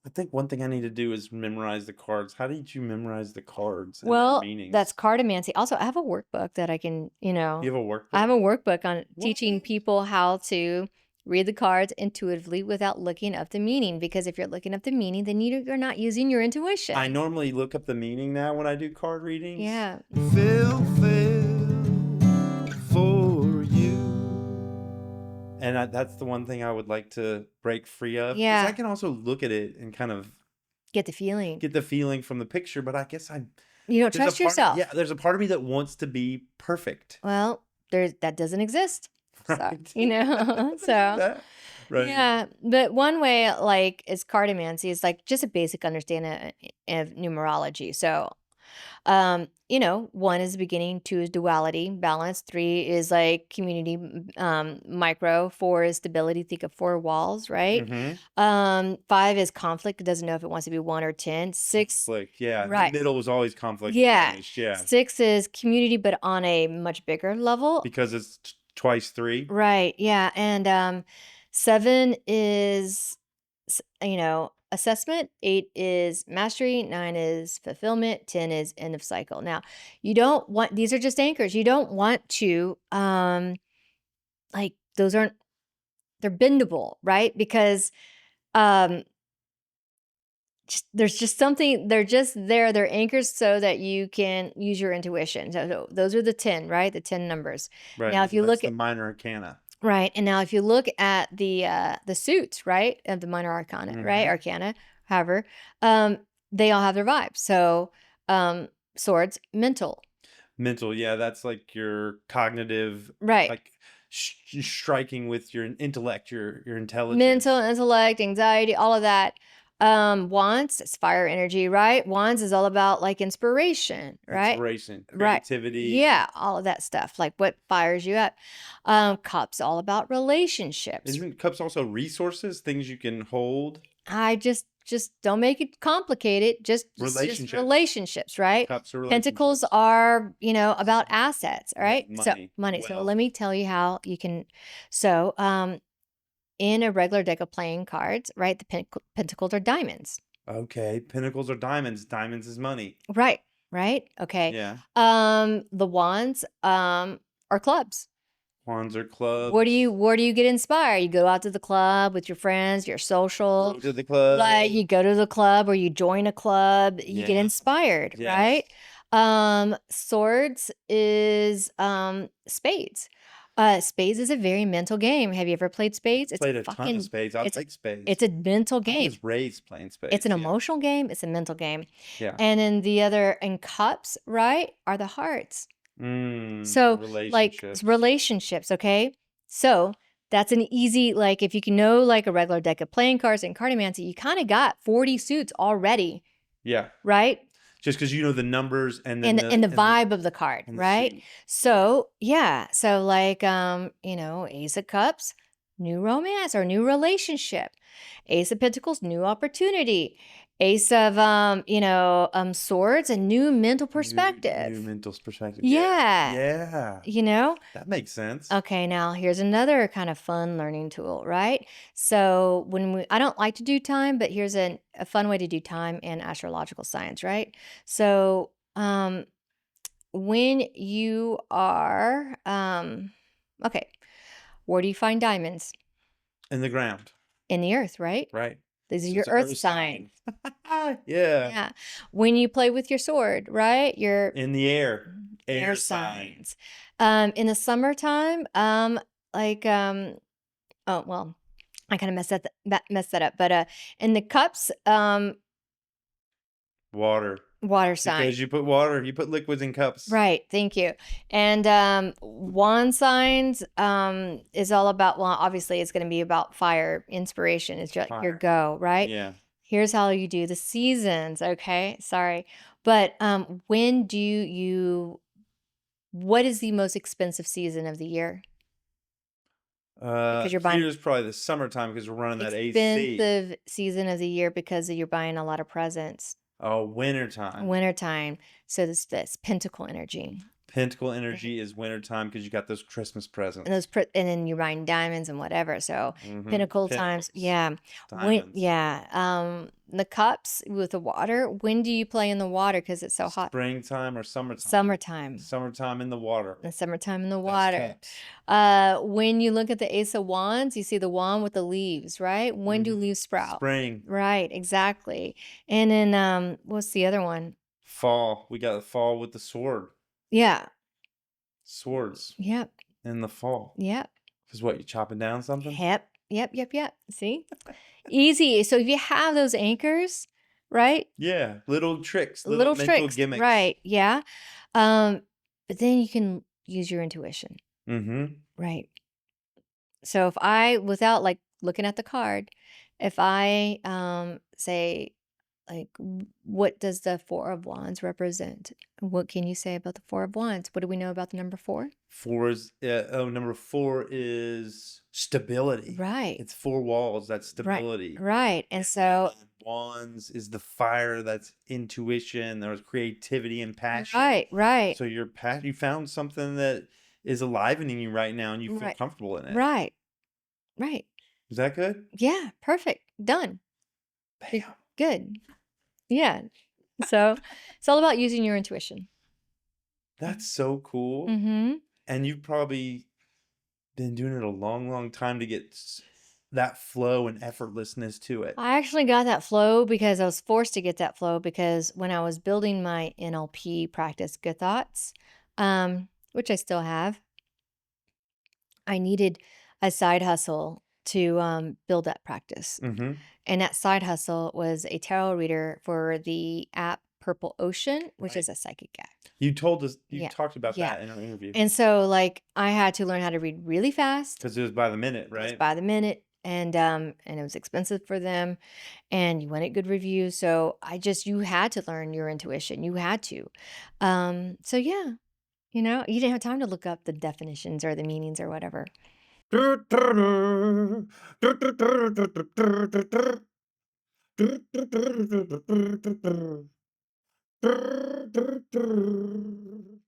I think one thing I need to do is memorize the cards. How did you memorize the cards and their Well, meanings? that's Cardamancy. Also, I have a workbook that I can, You have a I workbook? have a workbook on What? teaching people how to read the cards intuitively without looking up the meaning. Because if you're looking up the meaning, then you're not using your I intuition. normally look up the meaning now when I do card readings. Yeah. Fail for you. And that's the one thing I would like to break free of, because I Yeah. can also look at it and kind of Get the feeling. get the feeling from the picture, but I guess You don't there's a trust part, yeah, yourself. there's a part of me that wants to be perfect, Well, that doesn't exist. So, right? There's so that, right? yeah. But one way, like, is Cardamancy is like just a basic understanding of numerology. So, 1 is beginning, 2 is duality, balance, 3 is like community, micro, 4 is stability, think of 4 walls, right? Mm-hmm. 5 is conflict, it doesn't know if it wants to be 1 or 10. 6, Conflict, yeah. The right. middle was always conflict Yeah. managed, yeah, 6 is community, but on a much bigger level. because it's twice three. Right. Yeah. And 7 is assessment, 8 is mastery, 9 is fulfillment, 10 is end of cycle. Now, you don't want these are just anchors. You don't want to like those aren't they're bendable, right? Because um there's just something they're just there, they're anchors so that you can use your intuition. So those are the 10, right? The 10 numbers. Right, Now, if so you that's look the at minor arcana. right, and now if you look at the suits, right, of the minor arcana, right, Mm-hmm. arcana, however, um, they all have their vibes. So, swords, mental, Mental, yeah, that's like your cognitive, right, like striking with your intellect, your mental, intelligence, intellect, anxiety, all of that. Wands, it's fire energy, right? Wands is all about like inspiration, right? inspiration, Right. creativity. Yeah, all of that stuff, like what fires you up. Cups, all about relationships. Isn't cups also resources, things you can hold? I just don't make it complicated. Just Relationships. relationships, right? Cups are Pentacles relationships. are, about assets, all Yeah, right? So money, money. So wealth. let me tell you how you can so in a regular deck of playing cards, right? The pentacles are diamonds. Okay, pinnacles are diamonds. Diamonds is money. Right. Right? Okay. Yeah. The wands are clubs. Wands are What do you clubs. where do you get inspired? You go out to the club with your friends, your Go social, to the like club. you go to the club or you join a club, you get Yeah. inspired, Yes. right? Swords is spades. Spades is a very mental game. Have you ever played spades? It's a Played a ton of fucking spades. I it's like spades. it's a mental I game. was raised playing It's an spades. Yeah. emotional game, it's a mental game. Yeah. And then the other in cups, right, are the hearts. So, like Relationships. relationships, okay? So, that's an easy like if you can know like a regular deck of playing cards and cartomancy, you kind of got 40 suits already, Yeah. right? Just because you know the numbers and then And the vibe of the card, and the right? suit. Yeah. So, yeah. So like Ace of Cups, new romance or new relationship. Ace of Pentacles, new opportunity. Ace of swords, a new mental New perspective. mental perspective. Yeah. Yeah. Yeah. You know? That makes sense. Okay, now here's another kind of fun learning tool, right? So I don't like to do time, but here's a fun way to do time in astrological science, right? So when you are, okay, where do you find diamonds? In the ground. In the earth, right? Right. These are So your it's an earth earth sign. sign. Yeah. Yeah. When you play with your sword, right? Your In the air. air Air sign. signs. In the summertime, like oh well, I kind of messed that up. But in the cups, Water. water sign. Because you put liquids in cups. Right, thank you. And wand signs is all about well, obviously it's going to be about fire, inspiration. It's your Fire. go, right? Yeah. Here's how you do the seasons, okay? Sorry. But when do you what is the most expensive season of the year? Because you're buying Here's probably the summertime because we're running that AC. expensive season of the year because you're buying a lot of presents. Oh, wintertime. Wintertime. So this pentacle energy. Pentacle energy is wintertime because you got those Christmas And presents. and then you find diamonds and whatever, so Mhm. pinnacle times Pentacles, yeah. diamonds. The cups with the water, when do you play in the water because it's so hot? Springtime or summertime? Summertime. Summertime in the water. The summertime in the That's water. cups. When you look at the Ace of Wands, you see the wand with the leaves, right? When do Mhm. leaves sprout? Spring, Right, exactly. And then, what's the other one? fall. We got the fall with the sword. Yeah. Swords Yep. in the fall. Yep. Because what, you chopping down something? Yep. Yep. Yep. Yep. See? Easy. So if you have those anchors, right? Yeah, little tricks, little Little mental tricks, gimmicks. right? Yeah. Um, but then you can use your intuition, Mhm. right? So if I, without like looking at the card, if I say, like, what does the Four of Wands represent? What can you say about the Four of Wands? What do we know about the number four? 4 is number 4 is stability. Right. It's 4 walls, that's Right. stability. Right. And And then so, wands is the fire, that's intuition, there's creativity and passion. right, right, So you found something that is alivening you right now and you feel right, comfortable in it. right, right. Is that good? Yeah, perfect. Done. Good. Bam. Good. Yeah. So it's all about using your intuition. That's so cool. Mm-hmm. And you've probably been doing it a long, long time to get that flow and effortlessness to it. I actually got that flow because I was forced to get that flow because when I was building my NLP practice, Good Thoughts, which I still have, I needed a side hustle to build that practice. Mhm. And that side hustle was a tarot reader for the app Purple Ocean, which Right. is a psychic app. You Yeah. talked about Yeah. that in our interview. And so like I had to learn how to read really fast. Because it was by the minute, It was right? by the minute and it was expensive for them and you wanted good reviews. So you had to learn your intuition. You had to. So yeah, you didn't have time to look up the definitions or the meanings or whatever.